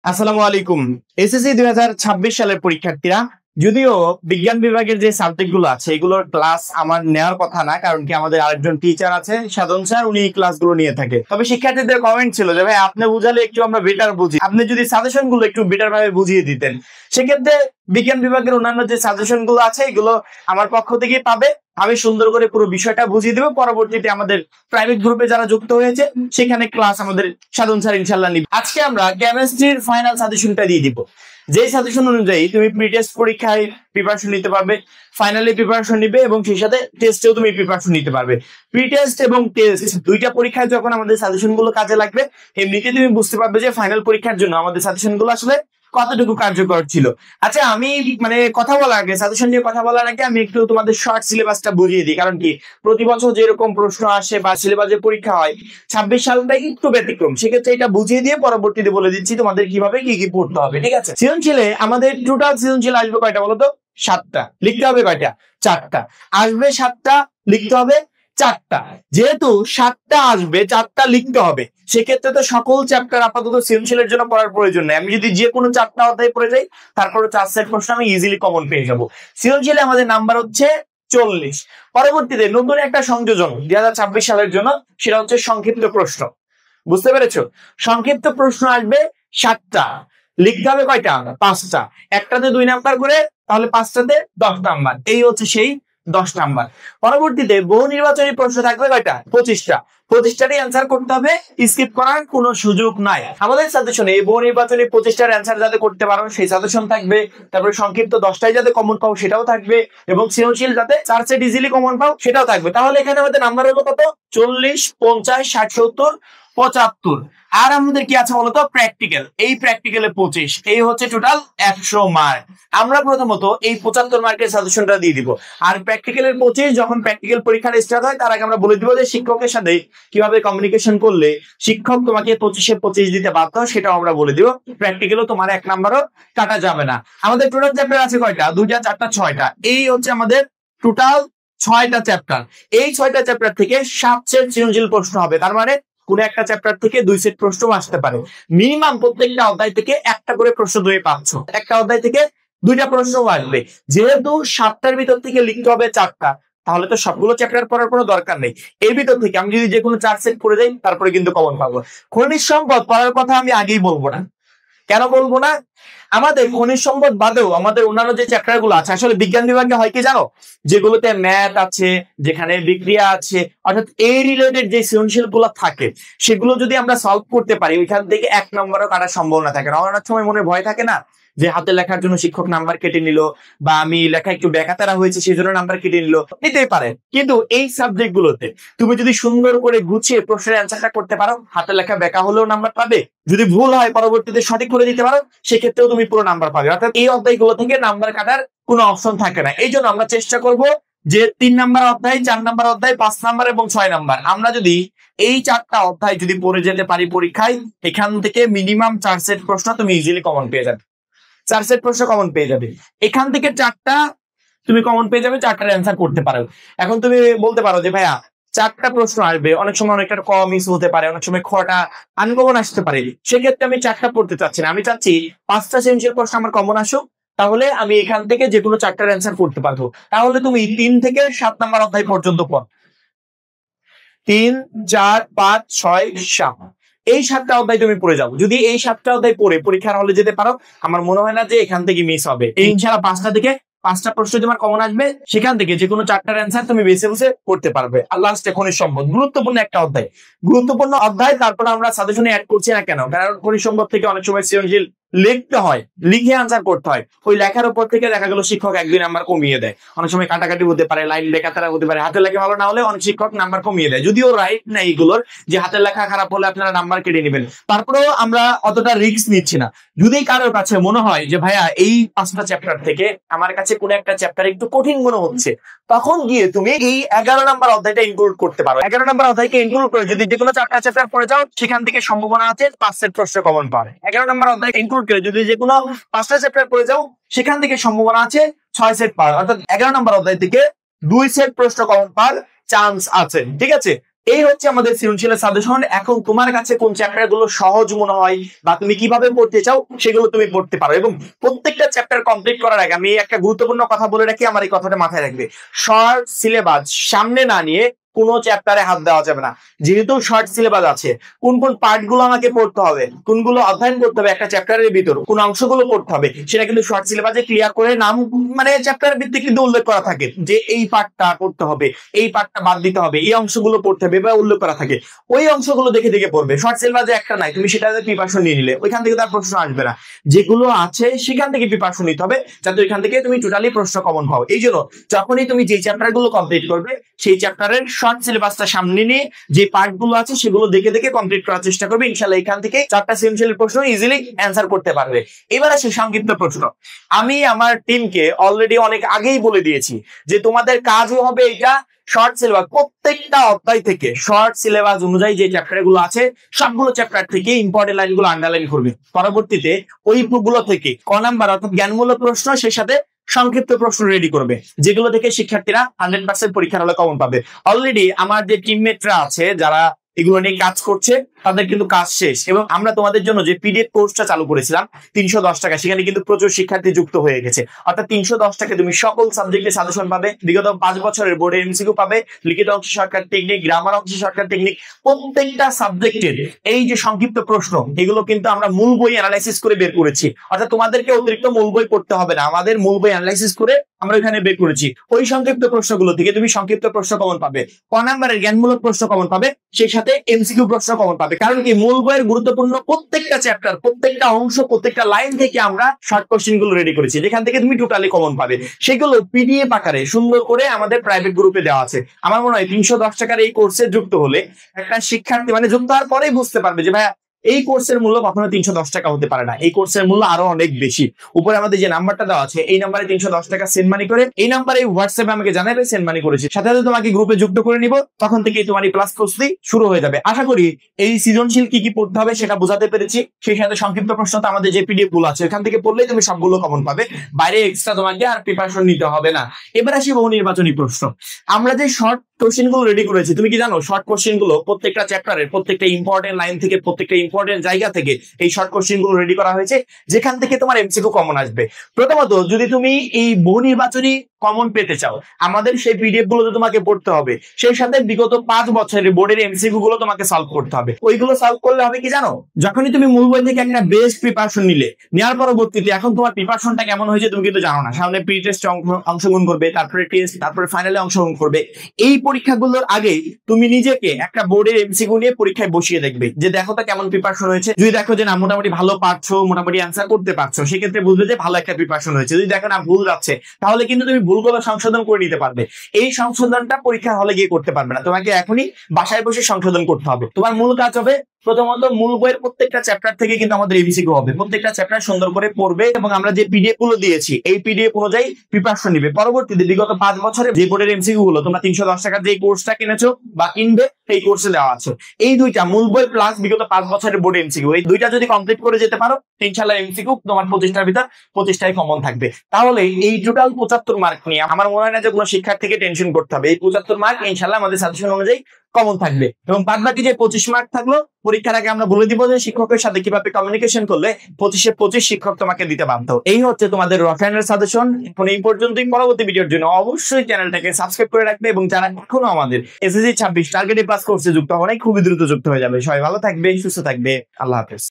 আসসালামু আলাইকুম। এসএসসি 2026 সালের পরীক্ষার্থীরা, যদিও বিজ্ঞান বিভাগের যে সাবজেক্ট গুলো আছে এগুলোর ক্লাস আমার নেওয়ার কথা না, কারণ কি আমাদের আরেকজন টিচার আছে সাধন স্যার, উনি এই ক্লাসগুলো নিয়ে থাকে। তবে শিক্ষার্থীদের কমেন্ট ছিল যে ভাই আপনি বুঝালে একটু আমরা বেটার বুঝি, আপনি যদি সাজেশন গুলো একটু বেটার ভাবে বুঝিয়ে দিতেন। সেক্ষেত্রে বিজ্ঞান বিভাগের অন্যান্য যে সাজেশন গুলো আছে এগুলো আমার পক্ষ থেকে পাবে। আমি সুন্দর করে পুরো বিষয়টা বুঝিয়ে দেবো। পরবর্তীতে আমাদের প্রাইভেট গ্রুপে যারা যুক্ত হয়েছে সেখানে ক্লাস আমাদের সাধন স্যার ইনশাল্লাহ নিবে। আজকে আমরা কেমিস্ট্রির ফাইনাল সাজেশনটা দিয়ে দিব। যে সাজেশন অনুযায়ী তুমি প্রি টেস্ট পরীক্ষায় প্রিপারেশন নিতে পারবে, ফাইনালি প্রিপারেশন নিবে এবং সেই সাথে টেস্টেও তুমি প্রিপারেশন নিতে পারবে। প্রি টেস্ট এবং টেস্ট দুইটা পরীক্ষায় যখন আমাদের সাজেশন গুলো কাজে লাগবে, এমনিতে তুমি বুঝতে পারবে যে ফাইনাল পরীক্ষার জন্য আমাদের সাজেশন গুলো আসলে কতটুকু কার্যকর ছিল। আচ্ছা, আমি কথা বলার আগে, সাজেশন নিয়ে কথা বলার আগে আমি একটু তোমাদের শর্ট সিলেবাসটা বুঝিয়ে দিই। কারণ কি প্রতি বছর যেরকম প্রশ্ন আসে বা সিলেবাসের পরীক্ষা হয়, 26 সালটা একটু ব্যতিক্রম। সেক্ষেত্রে এটা বুঝিয়ে দিয়ে পরবর্তীতে বলে দিচ্ছি তোমাদের কিভাবে কি কি পড়তে হবে। ঠিক আছে? সৃজনশীলে আমাদের টোটাল সৃজনশীল আসবে কয়টা বলতো? 7টা। লিখতে হবে কয়টা? 4টা। আসবে 7টা, লিখতে হবে 4টা। যেহেতু 7টা আসবে, 4টা লিখতে হবে, সেক্ষেত্রে তো সকল চ্যাপ্টার আপাতত সৃজনশীলের জন্য পড়ার প্রয়োজন নেই। আমি যদি যে কোনো 4টা অধ্যায় পড়ে যাই, তারপরে 4 সেট প্রশ্ন আমি ইজিলি কমন পেয়ে যাবো। সৃজনশীলে আমাদের নাম্বার হচ্ছে 40। পরবর্তীতে নতুন একটা সংযোজন 2026 সালের জন্য, সেটা হচ্ছে সংক্ষিপ্ত প্রশ্ন। বুঝতে পেরেছো? সংক্ষিপ্ত প্রশ্ন আসবে 7টা। লিখতে হবে কয়টা? 5টা। একটাতে 2 নাম্বার করে, তাহলে 5টাতে 10 নাম্বার। এই হচ্ছে সেই 10 নাম্বার। পরবর্তীতে বহু নির্বাচনী প্রশ্ন থাকবে কয়টা? 25টা। 25টারই অ্যান্সার করতে হবে, স্কিপ করার কোনো সুযোগ নাই। আমাদের সাজেশনে এই বহু নির্বাচনী 25টার অ্যান্সার যাতে করতে পারো সেই সাজেশন থাকবে। তারপরে সংক্ষিপ্ত 10টাই যাতে কমন পাও সেটাও থাকবে, এবং সৃজনশীল যাতে 4 সেট ইজিলি কমন পাও সেটাও থাকবে। তাহলে এখানে আমাদের নাম্বার হলো কত? 40, 50, 60, 70, 75। আর আমাদের কি আছে বলতো? প্র্যাকটিক্যাল। এই প্র্যাকটিক্যালে 25। এই হচ্ছে টোটাল 100 মার্ক। আমরা প্রথমত এই 75 মার্কের সাজেশনটা দিয়ে দিব। আর প্র্যাকটিক্যালের 25 যখন প্র্যাকটিক্যাল পরীক্ষাটা স্টার্ট হয়, তার আগে আমরা বলে দিব যে শিক্ষকের সাথে কিভাবে কমিউনিকেশন করলে শিক্ষক তোমাকে 25-এ 25 দিতে বাধ্য, সেটাও আমরা বলে দিব। প্র্যাকটিক্যালও তোমার 1 নাম্বারও কাটা যাবে না। আমাদের টোটাল চ্যাপ্টার আছে কয়টা? 2টা, 4টা, 6টা। এই হচ্ছে আমাদের টোটাল 6টা চ্যাপ্টার। এই 6টা চ্যাপ্টার থেকে 7 সেট সৃজনশীল প্রশ্ন হবে। তার মানে কোন একটা চ্যাপ্টার থেকে 2 সেট প্রশ্ন আসতে পারে। মিনিমাম প্রত্যেকটা অধ্যায় থেকে একটা করে প্রশ্ন তুমি পাচ্ছ। একটা অধ্যায় থেকে 2টা প্রশ্ন আসবে। যেহেতু 7টার ভিতর থেকে লিখতে হবে 4টা, তাহলে তো সবগুলো চ্যাপ্টার পড়ার কোনো দরকার নেই। এর ভিতর থেকে আমি যদি যে কোনো 4 সেট পড়ে যাই, তারপরে কিন্তু কমন পাবো। খনিজ সম্পদ পড়ার কথা আমি আগেই বলবো না। কেন বলবো না? আমাদের খনিজ সম্পদ বাদেও আমাদের অন্যান্য যে চ্যাপ্টার গুলো আছে, আসলে বিজ্ঞান বিভাগে হয় কি জানো, যেগুলোতে ম্যাথ আছে, যেখানে বিক্রিয়া আছে, অর্থাৎ এই রিলেটেড যে সৃজনশীল গুলো থাকে, সেগুলো যদি আমরা সলভ করতে পারি, ওইখান থেকে 1 নম্বরও কাটার সম্ভাবনা থাকে না। অনেক সময় মনে ভয় থাকে না যে হাতে লেখার জন্য শিক্ষক নাম্বার কেটে নিল, বা আমি লেখা একটু ব্যাকাতারা হয়েছে সেই জন্য নাম্বার কেটে নিল, নিতেই পারে। কিন্তু এই সাবজেক্ট গুলোতে তুমি যদি সুন্দর করে গুছিয়ে প্রশ্নের অ্যান্সারটা করতে পারো, হাতে লেখা ব্যাকা হলেও নাম্বার পাবে। যদি ভুল হয় পরবর্তীতে সঠিক করে দিতে পারো, সেক্ষেত্রেও তুমি পুরো নাম্বার পাবে। অর্থাৎ এই অধ্যায়গুলো থেকে নাম্বার কাটার কোনো অপশন থাকে না। এই জন্য আমরা চেষ্টা করব যে 3 নাম্বার অধ্যায়, 4 নাম্বার অধ্যায়, 5 নাম্বার এবং 6 নাম্বার, আমরা যদি এই 4টা অধ্যায় যদি পড়ে যেতে পারি পরীক্ষায়, এখান থেকে মিনিমাম 4 সেট প্রশ্ন তুমি ইজিলি কমন পেয়ে যাবে। 4 সেট প্রশ্ন কমন পেয়ে যাবে। এখান থেকে 4টা তুমি কমন পেয়ে যাবে, 4টার অ্যান্সার করতে পারো। এখন তুমি বলতে পারো যে ভাইয়া 4টা প্রশ্ন আসবে, অনেক সময় অনেকটা কম মিস হতে পারে, অনেক সময় খটা আনকমন আসতে পারে। সেক্ষেত্রে আমি 4টা পড়তে চাচ্ছি না, আমি চাচ্ছি 5টা সৃজনশীল প্রশ্ন আমার কমন আসুক, তাহলে আমি এখান থেকে যে কোনো 4টার অ্যান্সার করতে পারবো। তাহলে তুমি 3 থেকে 7 নাম্বার অধ্যায় পর্যন্ত পড়। 3, 4, 5, 6, 7, এই 7টা অধ্যায় তুমি পড়ে যাও। যদি এই 7টা অধ্যায় পড়ে পরীক্ষার হলে যেতে পারো, আমার মনে হয় না যে এখান থেকে মিস হবে। এই ইনশাআল্লাহ 5টা থেকে 5টা প্রশ্ন তোমার কমন আসবে, সেখান থেকে যে কোনো 4টার অ্যান্সার তুমি বেছে বেছে করতে পারবে। আর লাস্টে খনিজ সম্পদ, গুরুত্বপূর্ণ একটা অধ্যায়, গুরুত্বপূর্ণ অধ্যায়। তারপর আমরা সাজেশনে অ্যাড করছি না কেন? কারণ খনিজ সম্পদ থেকে অনেক সময় সৃজনশীল লিখতে হয়, লিখে আনসার করতে হয়। ওই লেখার উপর থেকে দেখা গেল শিক্ষক 1-2 নাম্বার কমিয়ে দেয়। অনেক সময় কাটাকাটি হতে পারে, লাইন লেখাতারা হতে পারে, হাতের লেখা ভালো না হলে অনেক শিক্ষক নাম্বার কমিয়ে দেয়। যদিও রাইট না এইগুলোর যে হাতের লেখা খারাপ হলে আপনারা নাম্বার কেটে নেবেন, তারপরেও আমরা অতটা রিস্ক নিচ্ছি না। যদি কারোর কাছে মনে হয় যে ভাইয়া এই 5টা চ্যাপ্টার থেকে আমার কাছে কোনো একটা চ্যাপ্টার একটু কঠিন মনে হচ্ছে, তখন গিয়ে তুমি এই 11 নাম্বার অধ্যায়টা ইনক্লুড করতে পারো। 11 নাম্বার অধ্যায়কে ইনক্লুড করে যদি যে কোনো 4টা চ্যাপ্টার পড়ে যাও, সেখান থেকে সম্ভাবনা আছে 5 সেট প্রশ্ন কমন পাবে। 11 নাম্বার অধ্যায় ইনক্লুড করে যদি যে কোনো 5টা চ্যাপ্টার পড়ে যাও, সেখান থেকে সম্ভাবনা আছে 6 সেট পাওয়ার। অর্থাৎ 11 নাম্বার অধ্যায় থেকে 2 সেট প্রশ্ন কমন পাওয়ার চান্স আছে। ঠিক আছে? এই হচ্ছে আমাদের সৃজনশীলের সাজেশন। এখন তোমার কাছে কোন চ্যাপ্টার গুলো সহজ মনে হয় বা তুমি কিভাবে পড়তে চাও সেগুলো তুমি পড়তে পারো। এবং প্রত্যেকটা চ্যাপ্টার কমপ্লিট করার আগে আমি একটা গুরুত্বপূর্ণ কথা বলে রাখি, আমার এই কথাটা মাথায় রাখবে। শর্ট সিলেবাস সামনে না নিয়ে কোনো চ্যাপ্টারে হাত দেওয়া যাবে না। যেহেতু শর্ট সিলেবাস আছে, কোন কোন পার্ট গুলো আমাকে পড়তে হবে, কোনগুলো অধ্যয়ন করতে হবে, একটা চ্যাপ্টারের ভিতর কোন অংশগুলো পড়তে হবে সেটা কিন্তু শর্ট সিলেবাসে ক্লিয়ার করে নাম মানে চ্যাপ্টারের ভিত্তিক কিন্তু উল্লেখ করা থাকে যে এই পার্টটা পড়তে হবে, এই পার্টটা বাদ দিতে হবে, এই অংশগুলো পড়তে হবে বা উল্লেখ করা থাকে। ওই অংশগুলো দেখে দেখে পড়বে। শর্ট সিলেবাসে একটা নাই, তুমি সেটাতে প্রিপারেশন নিয়ে নিলে ওইখান থেকে তার প্রশ্ন আসবে না। যেগুলো আছে সেখান থেকে প্রিপারেশন নিতে হবে যাতে ওইখান থেকে তুমি টোটালি প্রশ্ন কমন পাও। এই জন্য যখনই তুমি যে চ্যাপ্টার গুলো কমপ্লিট করবে সেই চ্যাপ্টারের শর্ট সিলেবাসটা সামনে নিয়ে যে পার্ট গুলো আছে সেগুলো দেখে দেখে কমপ্লিট করার চেষ্টা করবে। ইনশাআল্লাহ এখান থেকে 4টা সৃজনশীলের প্রশ্ন ইজিলি অ্যান্সার করতে পারবে। এবার আসে সংক্ষিপ্ত প্রশ্ন। আমি আমার টিমকে অলরেডি অনেক আগেই বলে দিয়েছি যে তোমাদের কাজও হবে এটা শর্ট সিলেবাস, প্রত্যেকটা অধ্যায় থেকে শর্ট সিলেবাস অনুযায়ী যে চ্যাপ্টার গুলো আছে সবগুলো চ্যাপ্টার থেকে ইম্পর্টেন্ট লাইন গুলো আন্ডারলাইন করবে। পরবর্তীতে ওই গুলো থেকে ক নাম্বার অর্থাৎ জ্ঞানমূলক প্রশ্ন সেই সাথে সংক্ষিপ্ত প্রশ্ন রেডি করবে, যেগুলো থেকে শিক্ষার্থীরা 100% পরীক্ষার হলে কমন পাবে। অলরেডি আমার যে টিমমেটরা আছে যারা এগুলো নিয়ে কাজ করছে তাদের কিন্তু কাজ শেষ। এবং আমরা তোমাদের জন্য যে পিডিএফ কোর্সটা চালু করেছিলাম 310 টাকা, সেখানে কিন্তু প্রচুর শিক্ষার্থী যুক্ত হয়ে গেছে। অর্থাৎ 310 টাকা তুমি সকল সাবজেক্টে সাজেশন পাবে, বিগত 5 বছরের বোর্ডের এমসিকিউ পাবে, লিখিত অংশ শর্টকাট টেকনিক, গ্রামার অংশ শর্টকাট টেকনিক, প্রত্যেকটা সাবজেক্টের এই যে সংক্ষিপ্ত প্রশ্ন এগুলো কিন্তু আমরা মূল বই অ্যানালাইসিস করে বের করেছি। অর্থাৎ তোমাদেরকে অতিরিক্ত মূল বই পড়তে হবে না, আমাদের মূল বই অ্যানালাইসিস করে আমরা এখানে বের করেছি। ওই সংক্ষিপ্ত প্রশ্নগুলো থেকে তুমি সংক্ষিপ্ত প্রশ্ন কমন পাবে, ক নাম্বারের জ্ঞানমূলক প্রশ্ন কমন পাবে, সেই সাথে এমসিকিউ প্রশ্ন কমন পাবে। কারণ কি, মূল বইয়ের গুরুত্বপূর্ণ প্রত্যেকটা চ্যাপ্টার, প্রত্যেকটা অংশ, প্রত্যেকটা লাইন থেকে আমরা শর্ট কোশ্চেন গুলো রেডি করেছি, যেখান থেকে তুমি টোটালি কমন পাবে। সেগুলো পিডিএফ আকারে সুন্দর করে আমাদের প্রাইভেট গ্রুপে দেওয়া আছে। আমার মনে হয় 310 টাকার এই কোর্সে যুক্ত হলে একটা শিক্ষার্থী মানে যুক্ত হওয়ার পরেই বুঝতে পারবে যে ভাইয়া এই কোর্সের মূল্য কখনো 310 টাকা হতে পারে না, এই কোর্সের মূল্য আরো অনেক বেশি। উপরে আমাদের যে নাম্বারটা দেওয়া আছে এই নাম্বারে 310 টাকা সেন্ড মানি করে এই নাম্বারে হোয়াটসঅ্যাপে আমাকে জানাবে সেন্ড মানি করেছি, সাথে সাথে তোমাকে গ্রুপে যুক্ত করে নিব। তখন থেকেই তোমার ক্লাস প্রস্তুতি শুরু হয়ে যাবে। আশা করি এই সৃজনশীল কি কি পড়তে হবে সেটা বোঝাতে পেরেছি। সেই সাথে সংক্ষিপ্ত প্রশ্ন তো আমাদের যে পিডিএফ গুলো আছে এখান থেকে পড়লেই তুমি সবগুলো কমন পাবে, বাইরে এক্সট্রা তোমাকে আর প্রিপারেশন নিতে হবে না। এবার আসি বহু নির্বাচনী প্রশ্ন। আমরা যে শর্ট কোশ্চেন গুলো রেডি করেছি, তুমি কি জানো শর্ট কোশ্চেন গুলো প্রত্যেকটা চ্যাপ্টারের প্রত্যেকটা ইম্পর্টেন্ট লাইন থেকে, প্রত্যেকটা ইম্পর্টেন্ট জায়গা থেকে এই শর্ট কোশ্চেন গুলো রেডি করা হয়েছে, যেখান থেকে তোমার এমসিকিউ কমন আসবে। প্রথমত যদি তুমি এই বহু নির্বাচনী কমন পেতে চাও, আমাদের সেই পিডিএফ গুলো তোমাকে পড়তে হবে, সেই সাথে বিগত 5 বছরের বোর্ডের এমসিকিউ গুলো তোমাকে সলভ করতে হবে। ওইগুলো সলভ করলে হবে কি জানো, যখনই তুমি মূল বই থেকে একটা বেস্ট প্রিপারেশন নিলে, নেওয়ার পরবর্তীতে এখন তোমার প্রিপারেশনটা কেমন হয়েছে তুমি কিন্তু জানো না। সামনে প্রি টেস্ট অংশগ্রহণ করবে, তারপরে টেস্ট, তারপরে ফাইনালে অংশগ্রহণ করবে। এই পরীক্ষাগুলোর আগে তুমি নিজেকে একটা বোর্ডের এমসিকিউ নিয়ে পরীক্ষায় বসিয়ে দেখবে যে দেখো তো কেমন প্রিপারেশন হয়েছে। যদি দেখো যে না মোটামুটি ভালো পারছো, মোটামুটি অ্যান্সার করতে পারছো, সেক্ষেত্রে বুঝবে যে ভালো একটা প্রিপারেশন হয়েছে। যদি দেখো না ভুল যাচ্ছে, তাহলে কিন্তু তুমি ভুলগুলো সংশোধন করে নিতে পারবে। এই সংশোধনটা পরীক্ষার হলে গিয়ে করতে পারবে না, তোমাকে এখনই বাসায় বসে সংশোধন করতে হবে। তোমার মূল কাজ হবে প্রথমত মূল বইয়ের প্রত্যেকটা চ্যাপ্টার থেকে কিন্তু আমাদের এমসিকিউ হবে, প্রত্যেকটা চ্যাপ্টার সুন্দর করে পড়বে এবং আমরা যে পিডিএফ গুলো দিয়েছি এই পিডিএফ অনুযায়ী প্রিপারেশন নিবে। পরবর্তীতে বিগত 5 বছরে যে বোর্ডের এমসিকিউ গুলো তোমরা 310 টাকার যে কোর্সটা কিনেছো বা কিনবে এই কোর্সে দেওয়া আছে, এই দুইটা মূল বই প্লাস বিগত 5 বছরের বোর্ড এমসিকিউ, এই দুইটা যদি কমপ্লিট করে যেতে পারো ইনশাআল্লাহ এমসিকিউ তোমার 25টার ভিতর 25টাই কমন থাকবে। তাহলে এই টোটাল 75 মার্ক নিয়ে আমার মনে হয় না যে কোনো শিক্ষার্থীকে টেনশন করতে হবে। এই 75 মার্ক ইনশাআল্লাহ আমাদের সাজেশন অনুযায়ী কমন থাকবে এবং বাদ বাকি যে 25 মার্ক থাকলো পরীক্ষার আগে আমরা বলে দিব যে শিক্ষকের সাথে কিভাবে কমিউনিকেশন করলে 25-এ 25 শিক্ষক তোমাকে দিতে বাধ্য। এই হচ্ছে তোমাদের রসায়নের সাজেশন। এখন এই পর্যন্তই। পরবর্তী ভিডিওর জন্য অবশ্যই চ্যানেলটাকে সাবস্ক্রাইব করে রাখবে এবং যারা এখনো আমাদের এসএসসি 26 টার্গেট প্লাস কোর্সে যুক্ত হওয়া নাই খুবই দ্রুত যুক্ত হয়ে যাবে। সবাই ভালো থাকবে, সুস্থ থাকবে, আল্লাহ হাফেজ।